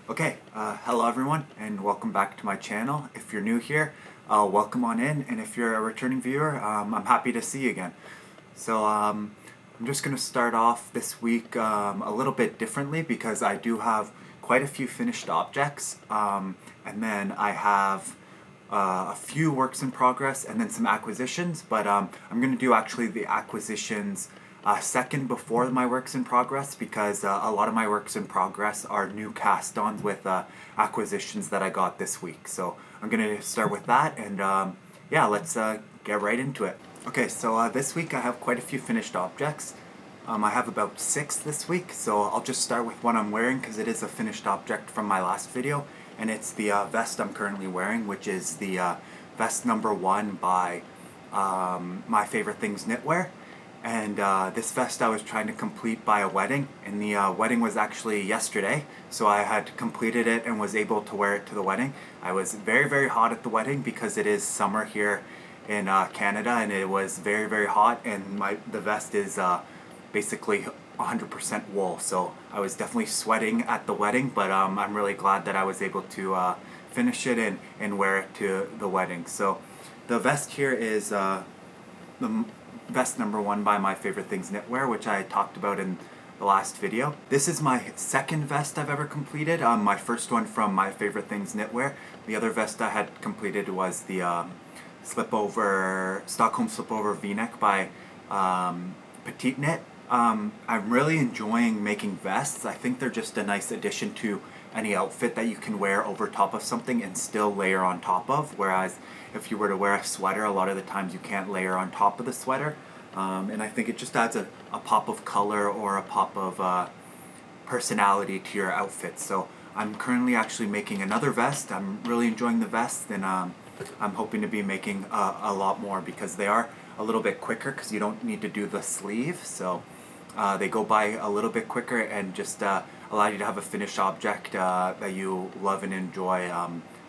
Okay, hello everyone and welcome back to my channel. If you're new here, welcome on in, and if you're a returning viewer, I'm happy to see you again. So I'm just going to start off this week a little bit differently because I do have quite a few finished objects, and then I have a few works in progress and then some acquisitions, but I'm going to do actually the acquisitions second before my works in progress because a lot of my works in progress are new cast-ons with acquisitions that I got this week. So I'm going to start with that, and yeah, let's get right into it. Okay, so this week I have quite a few finished objects. I have about 6 this week, so I'll just start with what I'm wearing because it is a finished object from my last video, and it's the vest I'm currently wearing, which is the vest number 1 by My Favorite Things Knitwear. And this vest I was trying to complete by a wedding, and the wedding was actually yesterday, so I had completed it and was able to wear it to the wedding. I was very, very hot at the wedding because it is summer here in Canada, and it was very, very hot, and the vest is basically 100% wool, so I was definitely sweating at the wedding, but I'm really glad that I was able to finish it and wear it to the wedding. So the vest here is the vest number 1 by My Favorite Things Knitwear, which I talked about in the last video. This is my second vest I've ever completed. My first one from My Favorite Things Knitwear. The other vest I had completed was the Stockholm slipover V-neck by Petite Knit. I'm really enjoying making vests. I think they're just a nice addition to any outfit that you can wear over top of something and still layer on top of, whereas if you were to wear a sweater, a lot of the times you can't layer on top of the sweater, and I think it just adds a pop of color or a pop of personality to your outfit. So I'm currently actually making another vest. I'm really enjoying the vest, and I'm hoping to be making a lot more because they are a little bit quicker because you don't need to do the sleeve, so they go by a little bit quicker and just allow you to have a finished object that you love and enjoy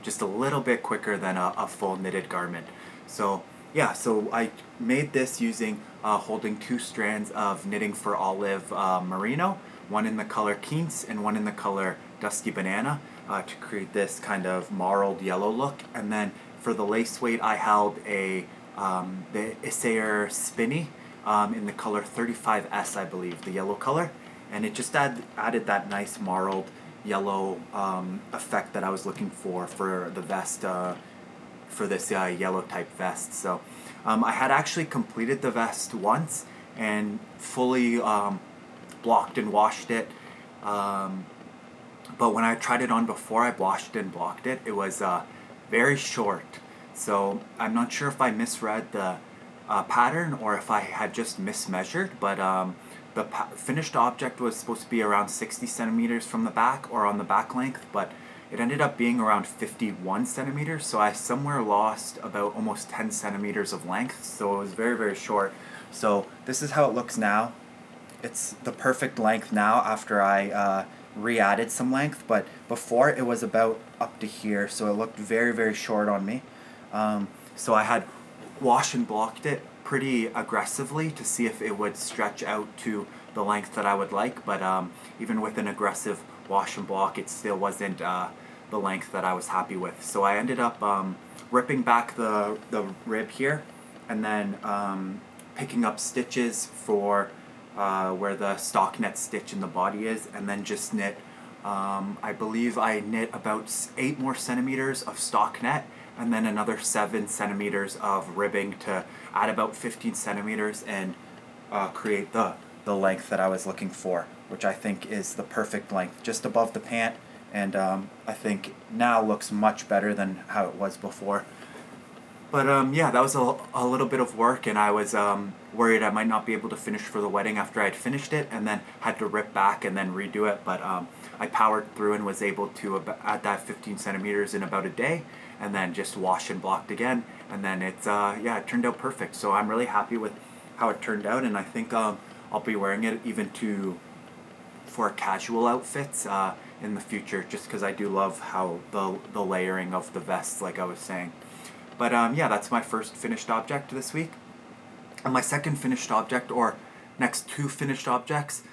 just a little bit quicker than a full knitted garment. So yeah, so I made this using holding 2 strands of Knitting for Olive merino, one in the color Quince and one in the color Dusty Banana, to create this kind of marled yellow look. And then for the lace weight I held the SSERAFIM Spinny in the color 35S, I believe, the yellow color, and it just added that nice marled yellow effect that I was looking for the vest, for this yellow type vest. So I had actually completed the vest once and fully blocked and washed it, but when I tried it on before I washed and blocked it, it was very short. So I'm not sure if I misread the pattern or if I had just mismeasured, but the finished object was supposed to be around 60 centimeters from the back or on the back length, but it ended up being around 51 centimeters, so I somewhere lost about almost 10 centimeters of length, so it was very, very short. So this is how it looks now. It's the perfect length now after I re-added some length, but before it was about up to here, so it looked very, very short on me. So I had washed and blocked it pretty aggressively to see if it would stretch out to the length that I would like, but even with an aggressive wash and block, it still wasn't the length that I was happy with. So I ended up ripping back the rib here and then picking up stitches for where the stockinette stitch in the body is, and then just knit, I believe I knit about 8 more centimeters of stockinette and then another 7 centimeters of ribbing to add about 15 centimeters and create the length that I was looking for, which I think is the perfect length, just above the pant, and I think now looks much better than how it was before. But yeah, that was a little bit of work, and I was worried I might not be able to finish for the wedding after I'd finished it, and then had to rip back and then redo it, but I powered through and was able to add that 15 centimeters in about a day, and then just wash and blocked again, and then it's yeah, it turned out perfect. So I'm really happy with how it turned out, and I think I'll be wearing it even for casual outfits in the future, just because I do love how the layering of the vest, like I was saying. But yeah, that's my first finished object this week. And my second finished object, or next 2 finished objects,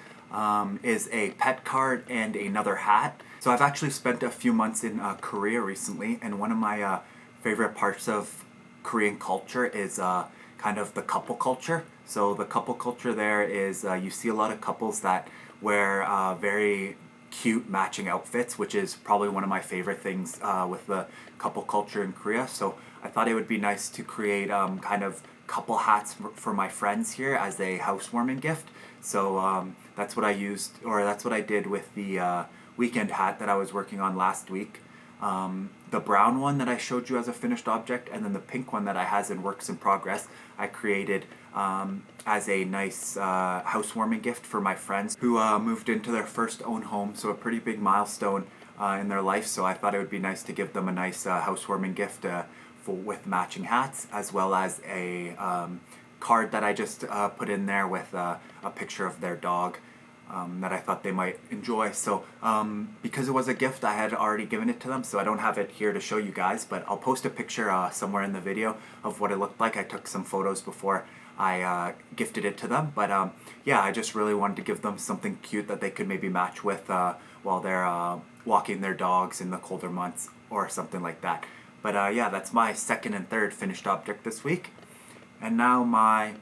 is a pet card and another hat. So I've actually spent a few months in Korea recently, and one of my favorite parts of Korean culture is kind of the couple culture. So the couple culture there is you see a lot of couples that wear very cute matching outfits, which is probably one of my favorite things with the couple culture in Korea. So I thought it would be nice to create kind of couple hats for my friends here as a housewarming gift. So that's what I used, or that's what I did with the weekend hat that I was working on last week. The brown one that I showed you as a finished object, and then the pink one that I has in works in progress, I created as a nice housewarming gift for my friends who moved into their first own home, so a pretty big milestone in their life. So I thought it would be nice to give them a nice housewarming gift with matching hats, as well as a card that I just put in there with a picture of their dog. That I thought they might enjoy. So because it was a gift, I had already given it to them, so I don't have it here to show you guys, but I'll post a picture somewhere in the video of what it looked like. I took some photos before I gifted it to them, but yeah, I just really wanted to give them something cute that they could maybe match with while they're walking their dogs in the colder months or something like that. But yeah, that's my second and third finished object this week. And now my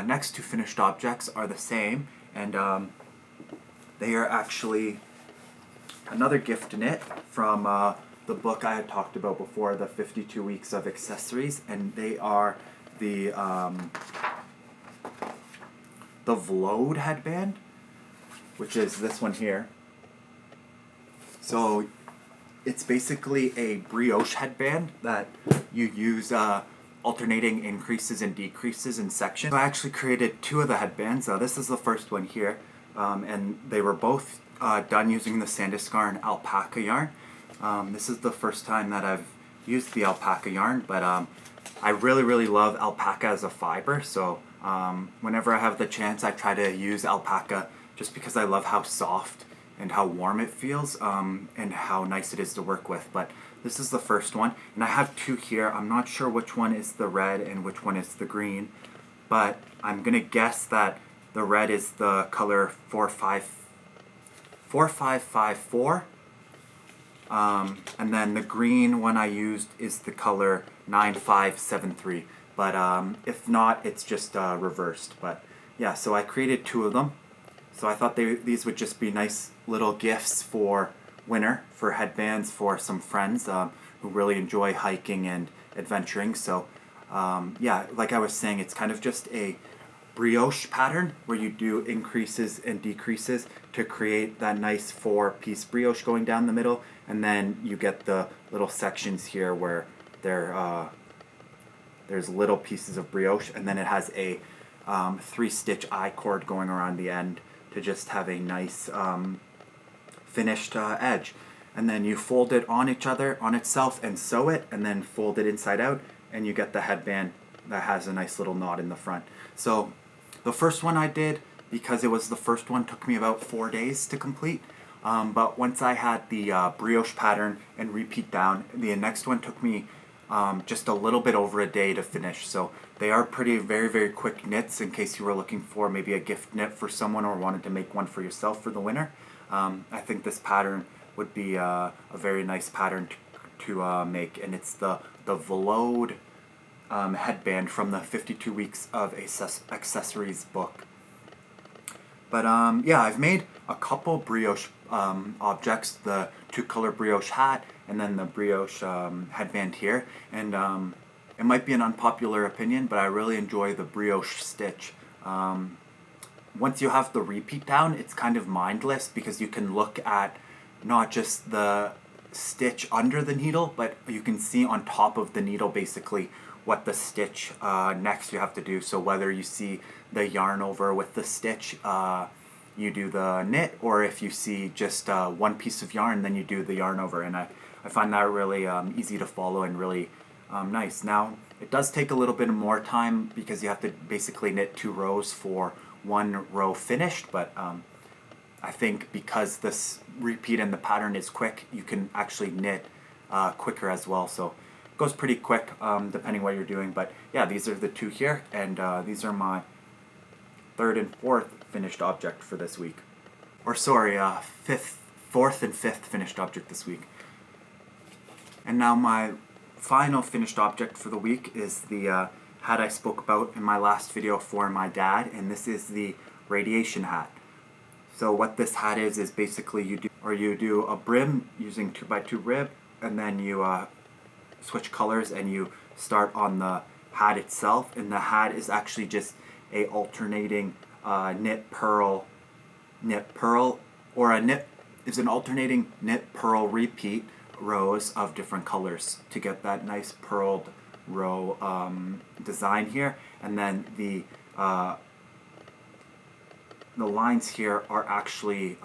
next two finished objects are the same, and they are actually another gift knit from the book I had talked about before, the 52 Weeks of Accessories, and they are the Vlode headband, which is this one here. So it's basically a brioche headband that you use alternating increases and decreases in sections. So I actually created two of the headbands. This is the first one here. And they were both done using the Sandiscarn alpaca yarn. This is the first time that I've used the alpaca yarn, but I really love alpaca as a fiber, so whenever I have the chance I try to use alpaca just because I love how soft and how warm it feels and how nice it is to work with. But this is the first one, and I have two here. I'm not sure which one is the red and which one is the green, but I'm gonna guess that the red is the color 4554, and then the green one I used is the color 9573. But if not, it's just reversed. But yeah, so I created two of them. So I thought these would just be nice little gifts for winter, for headbands for some friends who really enjoy hiking and adventuring. So yeah, like I was saying, it's kind of just a brioche pattern where you do increases and decreases to create that nice 4-piece brioche going down the middle, and then you get the little sections here where there's little pieces of brioche, and then it has a 3-stitch I-cord going around the end to just have a nice finished edge. And then you fold it on each other, on itself, and sew it, and then fold it inside out, and you get the headband that has a nice little knot in the front. So the first one I did, because it was the first one, took me about 4 days to complete. But once I had the brioche pattern and repeat down, the next one took me just a little bit over a day to finish. So they are very quick knits in case you were looking for maybe a gift knit for someone or wanted to make one for yourself for the winter. I think this pattern would be a very nice pattern to make, and it's the Vlode headband from the 52 Weeks of Accessories book. But yeah, I've made a couple brioche objects, the 2-color brioche hat and then the brioche headband here, and it might be an unpopular opinion, but I really enjoy the brioche stitch. Once you have the repeat down, it's kind of mindless because you can look at not just the stitch under the needle, but you can see on top of the needle basically what the stitch next you have to do. So whether you see the yarn over with the stitch, you do the knit, or if you see just one piece of yarn, then you do the yarn over. And I find that really easy to follow and really nice. Now, it does take a little bit more time because you have to basically knit 2 rows for 1 row finished, but I think because this repeat and the pattern is quick, you can actually knit quicker as well. So it goes pretty quick depending what you're doing. But yeah, these are the 2 here, and these are my 3rd and 4th finished object for this week. or sorry, fourth and fifth finished object this week. And now my final finished object for the week is the hat I spoke about in my last video for my dad, and this is the radiation hat. So what this hat is basically you do a brim using 2x2 rib, and then you switch colors and you start on the hat itself, and the hat is actually just a alternating knit pearl, or is an alternating knit pearl repeat rows of different colors to get that nice pearled row design here. And then the lines here are actually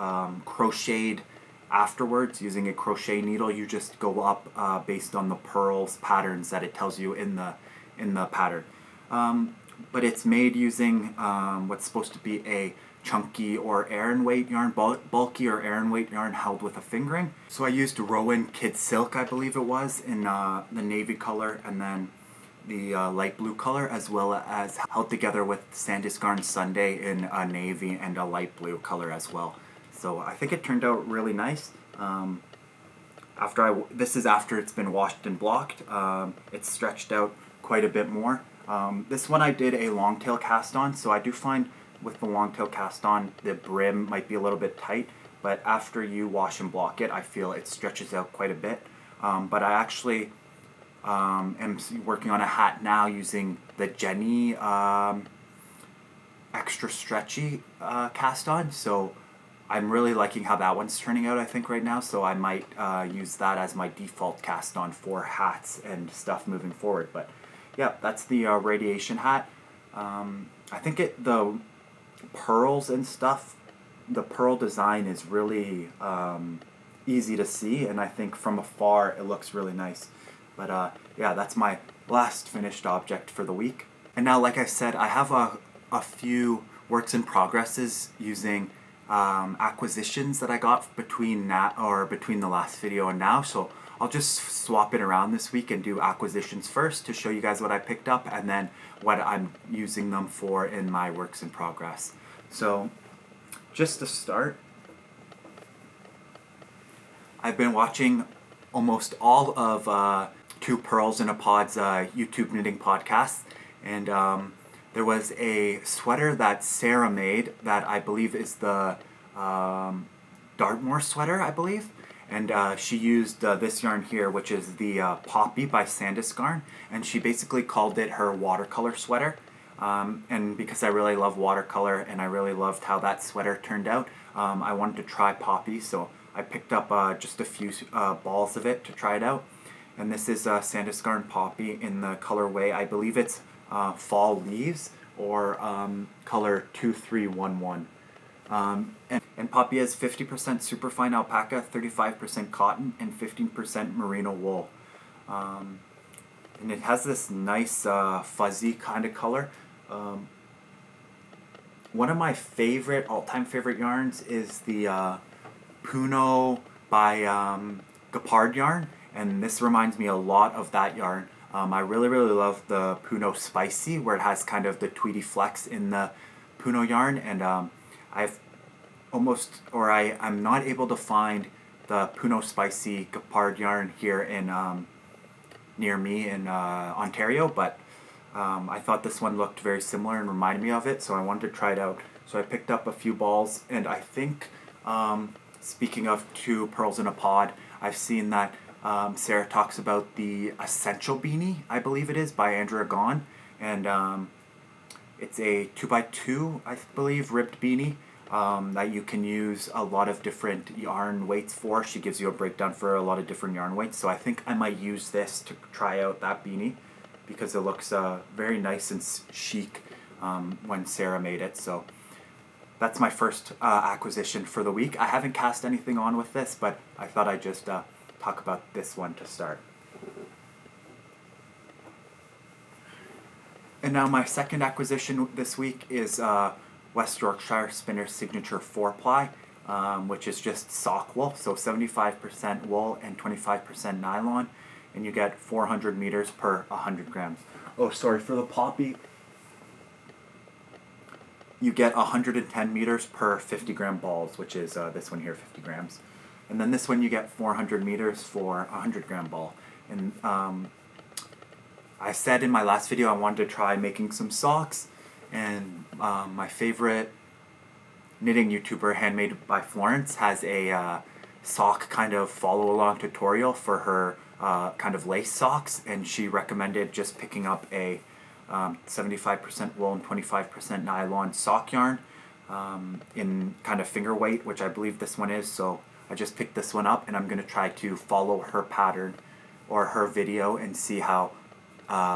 crocheted afterwards using a crochet needle. You just go up based on the pearls patterns that it tells you in the pattern. But it's made using what's supposed to be a chunky or Aran weight yarn, bulky or Aran weight yarn held with a fingering. So I used Rowan Kid Silk, I believe it was, in the navy color, and then the light blue color, as well as held together with Sandis Garn Sunday in a navy and a light blue color as well. So I think it turned out really nice. This is after it's been washed and blocked. It's stretched out quite a bit more. This one I did a long tail cast on, so I do find with the long tail cast on the brim might be a little bit tight, but after you wash and block it, I feel it stretches out quite a bit. But I actually am working on a hat now using the Jenny extra stretchy cast on, so I'm really liking how that one's turning out, I think, right now, so I might use that as my default cast on for hats and stuff moving forward. But yeah, that's the radiation hat. I think the pearls and stuff, the pearl design is really easy to see, and I think from afar it looks really nice. But yeah, that's my last finished object for the week. And now, like I said, I have a few works in progresses using acquisitions that I got between the last video and now. So I'll just swap it around this week and do acquisitions first to show you guys what I picked up, and then what I'm using them for in my works in progress. So just to start, I've been watching almost all of Two Pearls in a Pod's YouTube knitting podcast, and there was a sweater that Sarah made that I believe is the Dartmoor sweater, I believe. And she used this yarn here, which is the Poppy by Sandis Garn, and she basically called it her watercolor sweater. And because I really love watercolor and I really loved how that sweater turned out, I wanted to try Poppy, so I picked up just a few balls of it to try it out. And this is Sandis Garn Poppy in the colorway, I believe it's Fall Leaves, or color 2311. And Poppy has 50% superfine alpaca, 35% cotton, and 15% merino wool. And it has this nice fuzzy kind of color. One of my all-time favorite yarns is the Puno by Gapard yarn, and this reminds me a lot of that yarn. I really love the Puno Spicy, where it has kind of the tweedy flex in the Puno yarn, and I'm not able to find the Puno Spicy Gapard yarn here in near me in Ontario, but I thought this one looked very similar and reminded me of it, so I wanted to try it out. So I picked up a few balls, and I think, speaking of Two Pearls in a Pod, I've seen that Sarah talks about the Essential Beanie, I believe it is, by Andrea Gaughan, and it's a 2x2, I believe, ribbed beanie that you can use a lot of different yarn weights for. She gives you a breakdown for a lot of different yarn weights, so I think I might use this to try out that beanie because it looks very nice and chic when Sarah made it. So that's my first acquisition for the week. I haven't cast anything on with this, but I thought I'd just talk about this one to start. And now my second acquisition this week is West Yorkshire Spinner's Signature 4-ply, which is just sock wool, so 75% wool and 25% nylon, and you get 400 meters per 100 grams. Oh, sorry, for the Poppy, you get 110 meters per 50 gram balls, which is this one here, 50 grams. And then this one you get 400 meters for a 100 gram ball. And I said in my last video I wanted to try making some socks, and my favorite knitting YouTuber, Handmade by Florence, has a sock kind of follow along tutorial for her kind of lace socks, and she recommended just picking up a 75% wool and 25% nylon sock yarn in kind of finger weight, which I believe this one is. So I just picked this one up, and I'm going to try to follow her pattern or her video and see how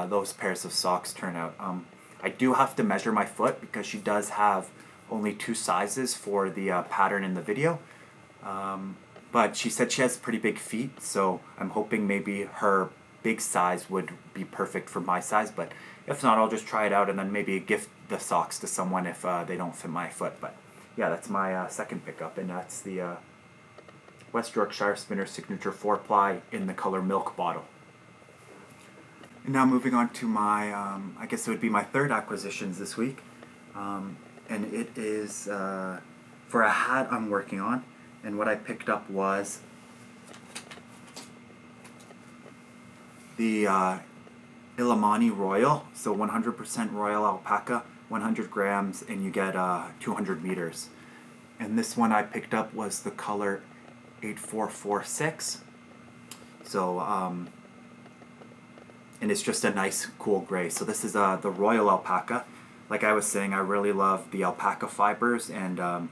those pairs of socks turn out. I do have to measure my foot because she does have only 2 sizes for the pattern in the video. But she said she has pretty big feet, so I'm hoping maybe her big size would be perfect for my size. But if not, I'll just try it out and then maybe gift the socks to someone if they don't fit my foot. But yeah, that's my second pickup, and that's the West Yorkshire Spinner Signature 4-ply in the color Milk Bottle. And now moving on to my, I guess it would be my third acquisitions this week. And it is for a hat I'm working on. And what I picked up was the Illimani Royal. So 100% Royal Alpaca, 100 grams, and you get 200 meters. And this one I picked up was the color 8446. So, and it's just a nice cool gray. So this is the Royal Alpaca. Like I was saying, I really love the alpaca fibers, and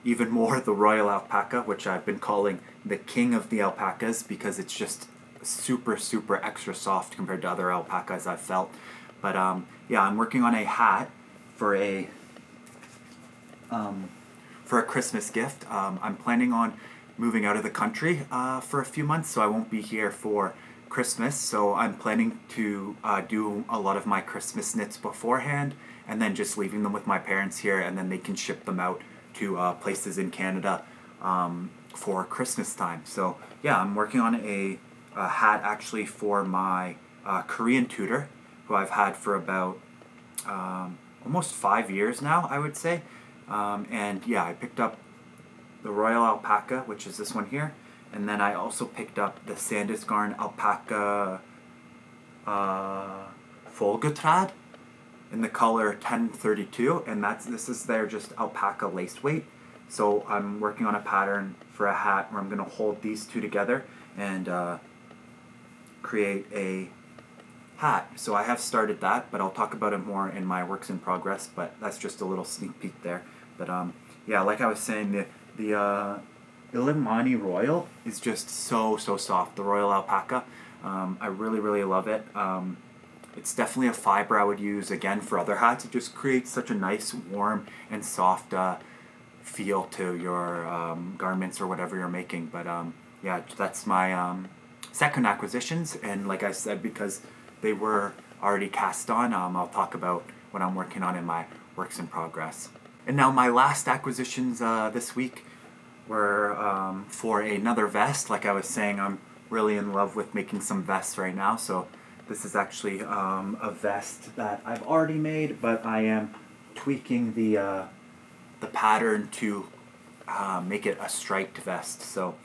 even more the Royal Alpaca, which I've been calling the king of the alpacas because it's just super, super extra soft compared to other alpacas I've felt. But yeah, I'm working on a hat for a Christmas gift. I'm planning on moving out of the country for a few months, so I won't be here for Christmas. So I'm planning to do a lot of my Christmas knits beforehand, and then just leaving them with my parents here, and then they can ship them out to places in Canada for Christmas time. So yeah, I'm working on a hat actually for my Korean tutor, who I've had for about almost 5 years now, I would say. And yeah, I picked up the Royal Alpaca, which is this one here, and then I also picked up the Sandisgarn Alpaca Folgetrad in the color 1032, and this is their just alpaca lace weight. So I'm working on a pattern for a hat where I'm going to hold these two together and create a hat. So I have started that, but I'll talk about it more in my works in progress, but that's just a little sneak peek there. But yeah, like I was saying, the Illimani Royal is just so soft, the Royal Alpaca. I really love it. It's definitely a fiber I would use again for other hats. It just creates such a nice, warm, and soft feel to your garments or whatever you're making. But yeah, that's my second acquisitions. And like I said, because they were already cast on, I'll talk about what I'm working on in my works in progress. And now my last acquisitions this week were for another vest. Like I was saying, I'm really in love with making some vests right now. So this is actually a vest that I've already made, but I am tweaking the pattern to make it a striped vest. So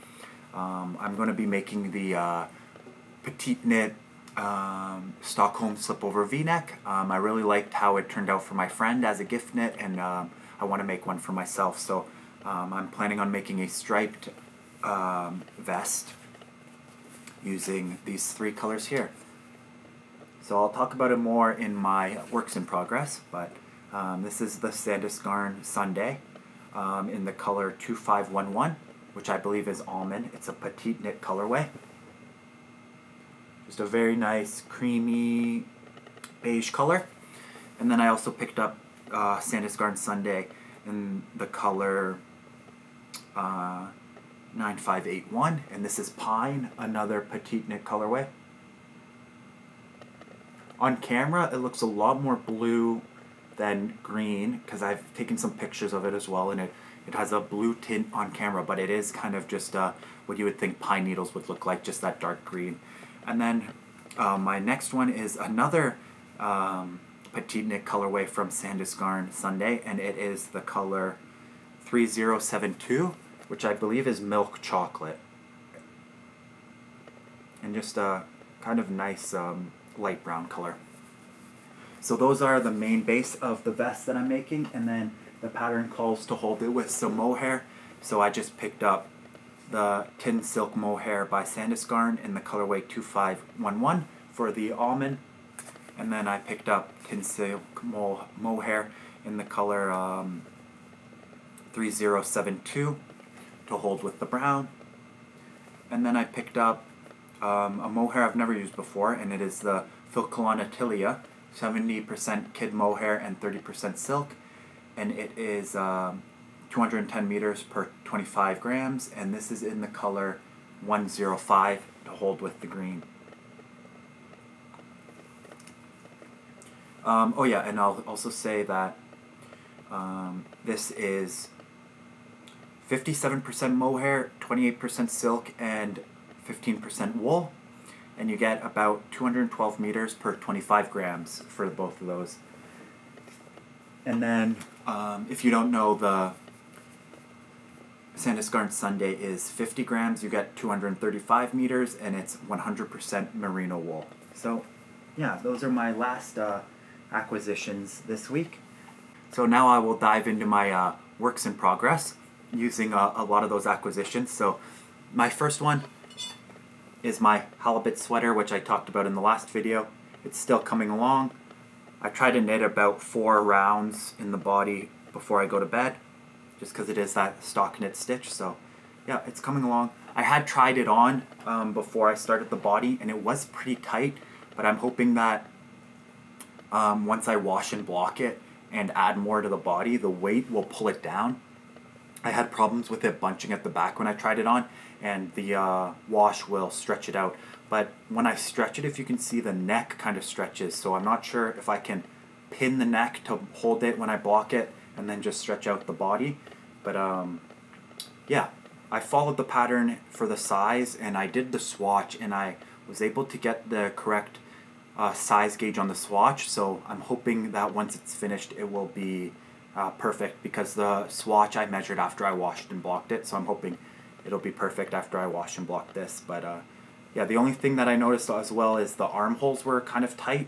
I'm going to be making the petite knit Stockholm slipover V-neck. I really liked how it turned out for my friend as a gift knit, and I want to make one for myself. So I'm planning on making a striped vest using these 3 colors here. So I'll talk about it more in my works in progress, but this is the Sandisgarn Sunday in the color 2511, which I believe is almond. It's a petite knit colorway. Just a very nice creamy beige color. And then I also picked up Sandisgarn Sunday in the color 9581, and this is Pine, another petite knit colorway. On camera, it looks a lot more blue than green, because I've taken some pictures of it as well, and it has a blue tint on camera, but it is kind of just what you would think pine needles would look like, just that dark green. And then my next one is another petite knit colorway from Sandus Garn Sunday, and it is the color 3072, which I believe is milk chocolate. And just a kind of nice light brown color. So those are the main base of the vest that I'm making, and then the pattern calls to hold it with some mohair. So I just picked up the Tin Silk Mohair by Sandus Garn in the colorway 2511 for the almond, and then I picked up Tin Silk Mohair in the color 3072 to hold with the brown. And then I picked up a mohair I've never used before, and it is the Filcolonatilia, 70% kid mohair and 30% silk, and it is 210 meters per 25 grams, and this is in the color 105 to hold with the green. Oh yeah, and I'll also say that this is 57% mohair, 28% silk, and 15% wool, and you get about 212 meters per 25 grams for both of those. And then, if you don't know, the Sandus Garn Sunday is 50 grams, you get 235 meters, and it's 100% merino wool. So, yeah, those are my last acquisitions this week. So now I will dive into my works in progress using a lot of those acquisitions. So, my first one is my halibut sweater, which I talked about in the last video. It's still coming along. I try to knit about 4 rounds in the body before I go to bed, just because it is that stock knit stitch. So yeah, it's coming along. I had tried it on before I started the body, and it was pretty tight, but I'm hoping that once I wash and block it and add more to the body, the weight will pull it down. I had problems with it bunching at the back when I tried it on, and the wash will stretch it out. But when I stretch it, if you can see, the neck kind of stretches, so I'm not sure if I can pin the neck to hold it when I block it and then just stretch out the body. But yeah, I followed the pattern for the size, and I did the swatch, and I was able to get the correct size gauge on the swatch, so I'm hoping that once it's finished it will be perfect, because the swatch I measured after I washed and blocked it, so I'm hoping it'll be perfect after I wash and block this. But yeah, the only thing that I noticed as well is the armholes were kind of tight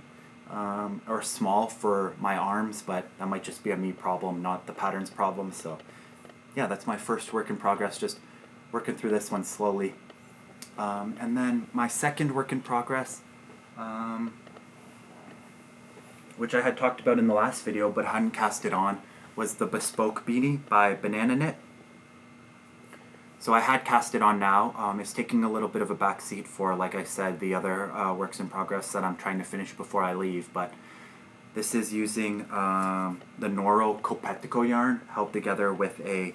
or small for my arms, but that might just be a me problem, not the pattern's problem. So yeah, that's my first work in progress, just working through this one slowly. And then my second work in progress, which I had talked about in the last video but hadn't cast it on, was the Bespoke Beanie by Banana Knit. So I had cast it on now. It's taking a little bit of a backseat for, like I said, the other works in progress that I'm trying to finish before I leave. But this is using the Noro Copetico yarn held together with a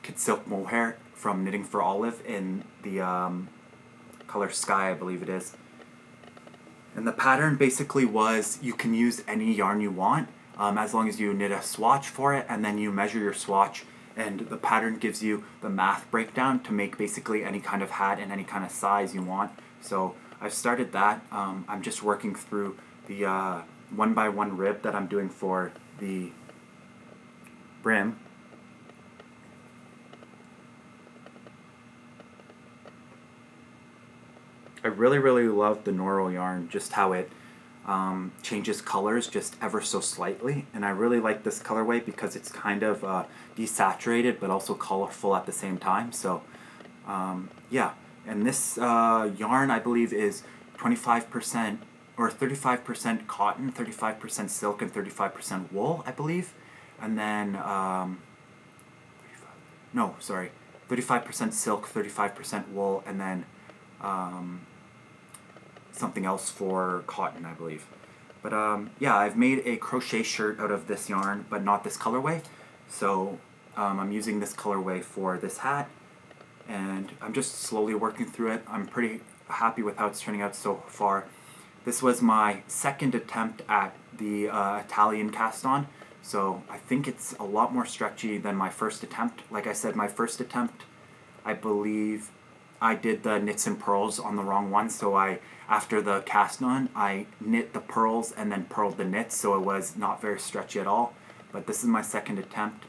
Kid Silk Mohair from Knitting for Olive in the color Sky, I believe it is. And the pattern basically was, you can use any yarn you want as long as you knit a swatch for it, and then you measure your swatch, and the pattern gives you the math breakdown to make basically any kind of hat and any kind of size you want. So I've started that. I'm just working through the 1x1 rib that I'm doing for the brim. I really love the Noro yarn, just how it changes colors just ever so slightly, and I really like this colorway because it's kind of desaturated but also colorful at the same time. So yeah, and this yarn I believe is 25% or 35% cotton, 35% silk, and 35% wool, I believe. And then 35% silk, 35% wool, and then something else for cotton, I believe. But yeah, I've made a crochet shirt out of this yarn, but not this colorway. So I'm using this colorway for this hat, and I'm just slowly working through it. I'm pretty happy with how it's turning out so far. This was my second attempt at the Italian cast on, so I think it's a lot more stretchy than my first attempt. Like I said, my first attempt, I believe, I did the knits and purls on the wrong one, so after the cast on, I knit the purls and then purled the knits, so it was not very stretchy at all. But this is my second attempt.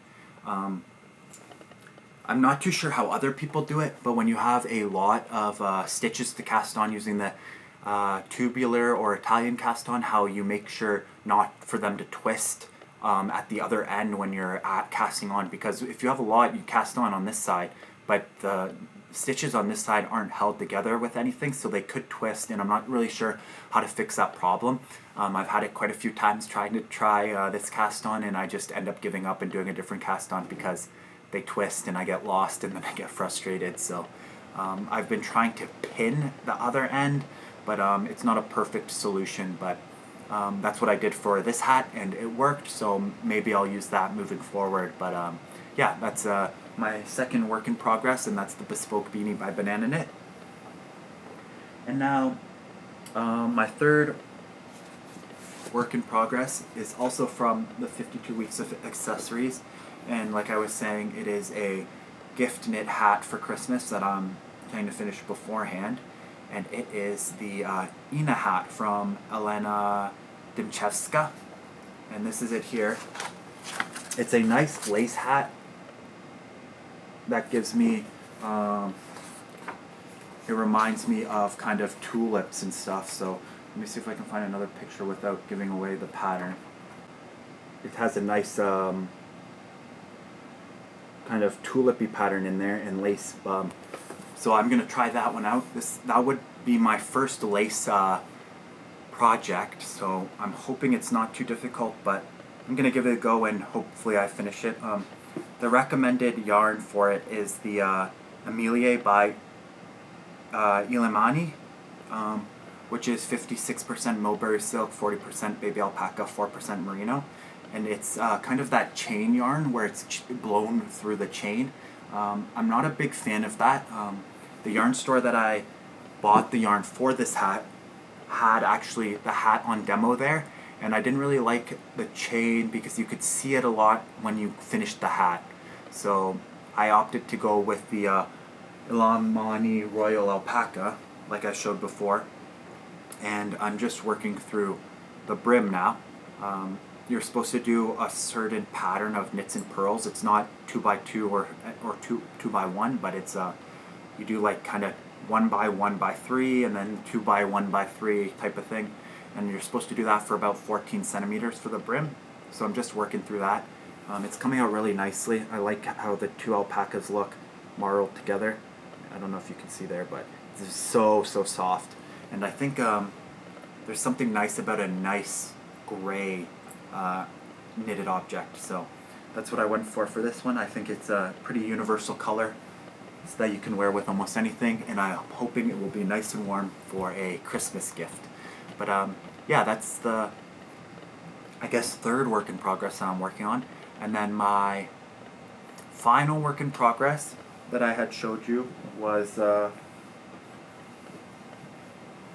I'm not too sure how other people do it, but when you have a lot of stitches to cast on using the tubular or Italian cast on, how you make sure not for them to twist at the other end when you're casting on, because if you have a lot, you cast on this side, but the stitches on this side aren't held together with anything, so they could twist, and I'm not really sure how to fix that problem. I've had it quite a few times trying to try this cast on, and I just end up giving up and doing a different cast on because they twist and I get lost and then I get frustrated. So I've been trying to pin the other end, but it's not a perfect solution, but that's what I did for this hat and it worked, so maybe I'll use that moving forward. But yeah, that's my second work in progress, and that's the Bespoke Beanie by Banana Knit. And now my third work in progress is also from the 52 weeks of accessories, and like I was saying, it is a gift knit hat for Christmas that I'm trying to finish beforehand, and it is the Ina hat from Elena Dymchevska, and this is it here. It's a nice lace hat that gives me, it reminds me of kind of tulips and stuff, so let me see if I can find another picture without giving away the pattern. It has a nice kind of tulipy pattern in there and lace, so I'm gonna try that one out. That would be my first lace project, so I'm hoping it's not too difficult, but I'm gonna give it a go and hopefully I finish it. The recommended yarn for it is the Amelie by Ilimani, which is 56% mulberry silk, 40% baby alpaca, 4% merino, and it's kind of that chain yarn where it's blown through the chain. I'm not a big fan of that. The yarn store that I bought the yarn for this hat had actually the hat on demo there, and I didn't really like the chain because you could see it a lot when you finished the hat. So I opted to go with the Ilimani Royal Alpaca, like I showed before, and I'm just working through the brim now. You're supposed to do a certain pattern of knits and purls. It's not 2x2 or 2x1, but it's you do like kind of 1x1x3 and then 2x1x3 type of thing, and you're supposed to do that for about 14 centimeters for the brim. So I'm just working through that. It's coming out really nicely. I like how the two alpacas look marled together. I don't know if you can see there, but it's so soft, and I think there's something nice about a nice gray knitted object, so that's what I went for this one. I think it's a pretty universal color so that you can wear with almost anything, and I'm hoping it will be nice and warm for a Christmas gift. But yeah, that's the, I guess, third work in progress that I'm working on. And then my final work in progress that I had showed you was, or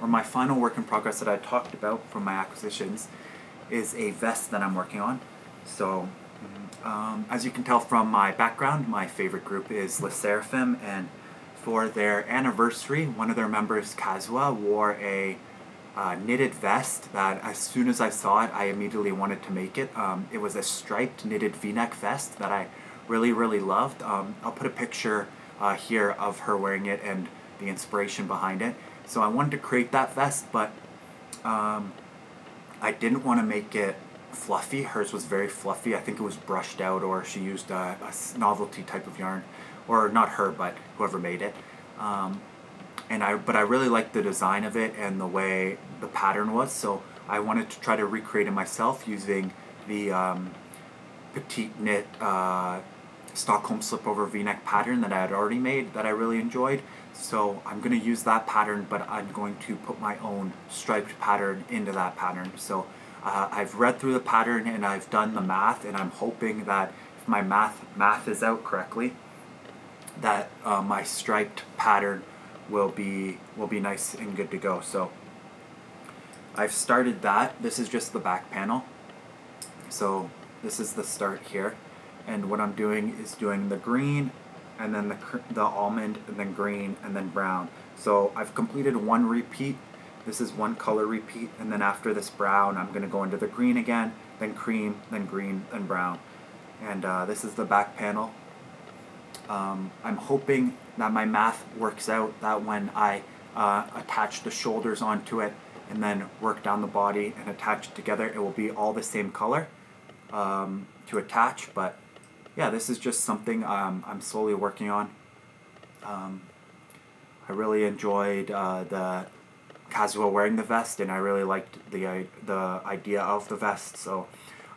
my final work in progress that I talked about from my acquisitions is a vest that I'm working on. So as you can tell from my background, my favorite group is SSERAFIM, and for their anniversary, one of their members, Kazuha, wore a knitted vest that as soon as I saw it, I immediately wanted to make it. It was a striped knitted v-neck vest that I really loved. I'll put a picture here of her wearing it and the inspiration behind it. So I wanted to create that vest, but I didn't want to make it fluffy. Hers was very fluffy. I think it was brushed out, or she used a novelty type of yarn, or not her, but whoever made it. But I really liked the design of it and the way the pattern was, so I wanted to try to recreate it myself using the petite knit Stockholm slipover v-neck pattern that I had already made that I really enjoyed. So I'm going to use that pattern, but I'm going to put my own striped pattern into that pattern. So I've read through the pattern and I've done the math, and I'm hoping that if my math is out correctly, that my striped pattern will be nice and good to go. So I've started that. This is just the back panel. So this is the start here, and what I'm doing is doing the green and then the almond, and then green, and then brown. So I've completed one repeat. This is one color repeat, and then after this brown, I'm going to go into the green again, then cream, then green, then brown. And this is the back panel. I'm hoping that my math works out, that when I attach the shoulders onto it and then work down the body and attach it together, it will be all the same color to attach. But yeah, this is just something I'm slowly working on. I really enjoyed the Kazuha wearing the vest, and I really liked the idea of the vest, so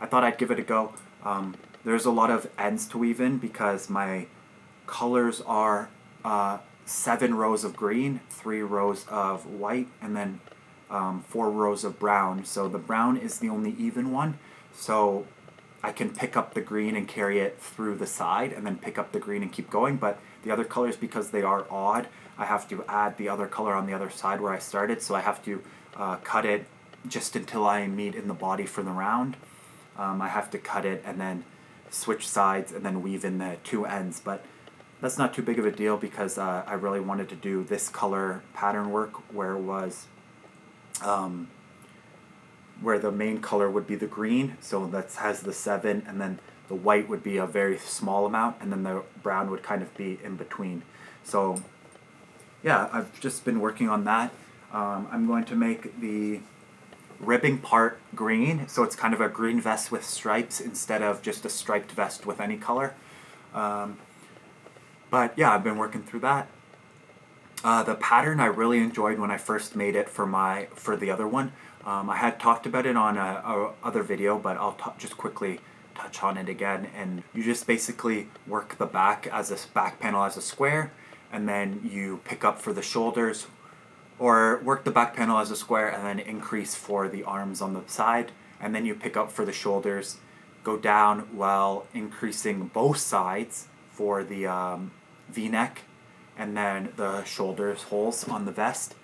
I thought I'd give it a go. There's a lot of ends to weave in because my colors are 7 rows of green, 3 rows of white, and then 4 rows of brown. So the brown is the only even one, so I can pick up the green and carry it through the side and then pick up the green and keep going. But the other colors, because they are odd, I have to add the other color on the other side where I started, so I have to cut it just until I meet in the body for the round. I have to cut it and then switch sides and then weave in the 2 ends, but that's not too big of a deal because I really wanted to do this color pattern work where it was where the main color would be the green, so that has the 7, and then the white would be a very small amount, and then the brown would kind of be in between. So yeah, I've just been working on that. I'm going to make the ribbing part green, so it's kind of a green vest with stripes instead of just a striped vest with any color. But yeah, I've been working through that. The pattern I really enjoyed when I first made it for the other one. I had talked about it on a other video, but I'll just quickly touch on it again. And you just basically work the back panel as a square, and then you pick up for the shoulders, or work the back panel as a square and then increase for the arms on the side, and then you pick up for the shoulders, go down while increasing both sides for the V-neck, and then the shoulders holes on the vest,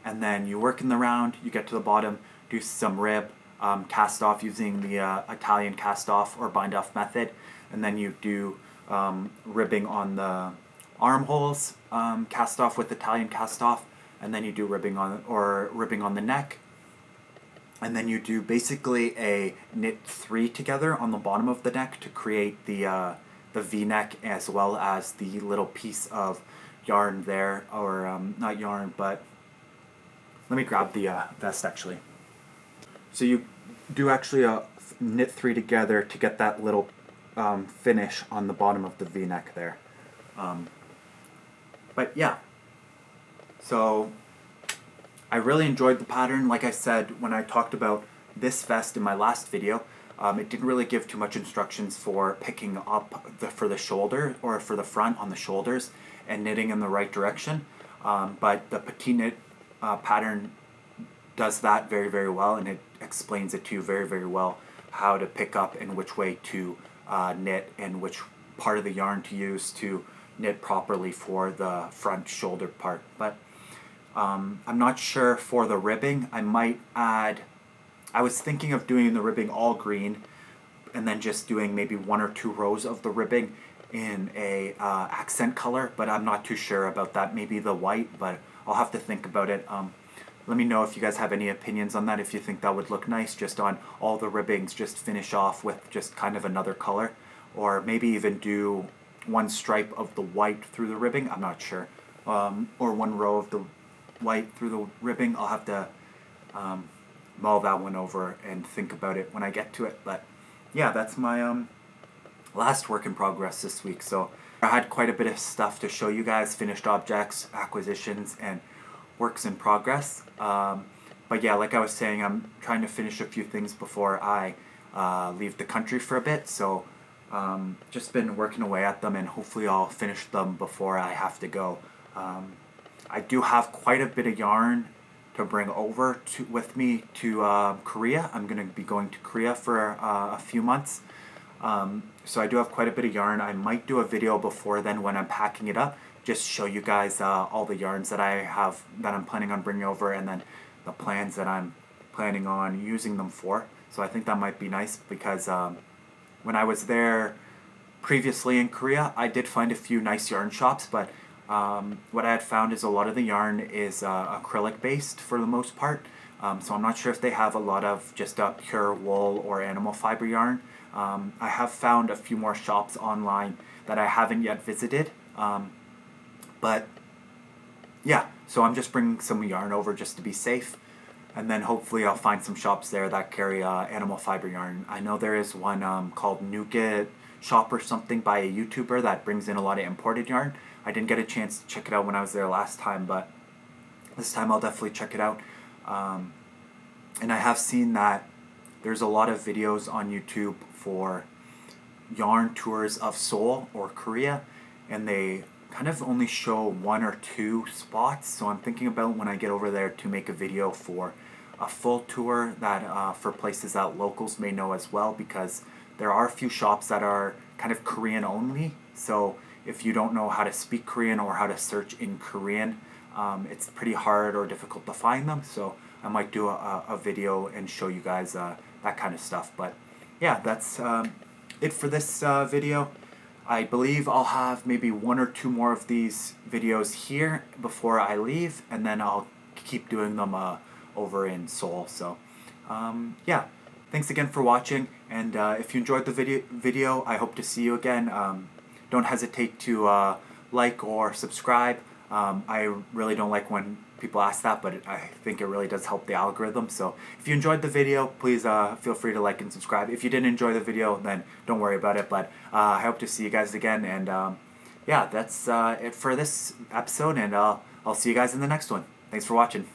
and then you work in the round, you get to the bottom, do some rib, cast off using the Italian cast off or bind off method, and then you do ribbing on the armholes, cast off with Italian cast off, and then you do ribbing on the neck, and then you do basically a knit 3 together on the bottom of the neck to create the V-neck, as well as the little piece of yarn there, or not yarn, but let me grab the vest actually. So you do actually a knit 3 together to get that little finish on the bottom of the V-neck there. But yeah, so I really enjoyed the pattern. Like I said, when I talked about this vest in my last video, it didn't really give too much instructions for picking up for the shoulder or for the front on the shoulders and knitting in the right direction. But the petite knit pattern does that very, very well, and it explains it to you very, very well how to pick up and which way to knit and which part of the yarn to use to knit properly for the front shoulder part. But I'm not sure for the ribbing. I was thinking of doing the ribbing all green and then just doing maybe 1 or 2 rows of the ribbing in a accent color, but I'm not too sure about that. Maybe the white, but I'll have to think about it. Let me know if you guys have any opinions on that, if you think that would look nice, just on all the ribbings, just finish off with just kind of another color, or maybe even do 1 stripe of the white through the ribbing, I'm not sure, or 1 row of the white through the ribbing. I'll have to mull that one over and think about it when I get to it. But yeah, that's my last work in progress this week. So I had quite a bit of stuff to show you guys, finished objects, acquisitions, and works in progress. But yeah, like I was saying, I'm trying to finish a few things before I leave the country for a bit. So just been working away at them, and hopefully I'll finish them before I have to go. I do have quite a bit of yarn to bring over with me to Korea. I'm going to be going to Korea for a few months. So I do have quite a bit of yarn. I might do a video before then when I'm packing it up, just show you guys all the yarns that I have, that I'm planning on bringing over, and then the plans that I'm planning on using them for. So I think that might be nice because when I was there previously in Korea, I did find a few nice yarn shops, but what I had found is a lot of the yarn is acrylic based for the most part. So I'm not sure if they have a lot of just pure wool or animal fiber yarn. I have found a few more shops online that I haven't yet visited. But yeah, so I'm just bringing some yarn over just to be safe. And then hopefully I'll find some shops there that carry animal fiber yarn. I know there is one called Nougat Shop or something by a YouTuber that brings in a lot of imported yarn. I didn't get a chance to check it out when I was there last time, but this time I'll definitely check it out. And I have seen that there's a lot of videos on YouTube for yarn tours of Seoul or Korea, and they kind of only show one or two spots. So I'm thinking about when I get over there to make a video for a full tour that for places that locals may know as well, because there are a few shops that are kind of Korean only. So if you don't know how to speak Korean or how to search in Korean, it's pretty hard or difficult to find them. So I might do a video and show you guys that kind of stuff. But yeah, that's it for this video. I believe I'll have maybe one or two more of these videos here before I leave, and then I'll keep doing them over in Seoul. So yeah, thanks again for watching, and if you enjoyed the video, I hope to see you again. Don't hesitate to like or subscribe. I really don't like when people ask that, but I think it really does help the algorithm. So if you enjoyed the video, please feel free to like and subscribe. If you didn't enjoy the video, then don't worry about it, but I hope to see you guys again. And yeah, that's it for this episode, and I'll see you guys in the next one. Thanks for watching.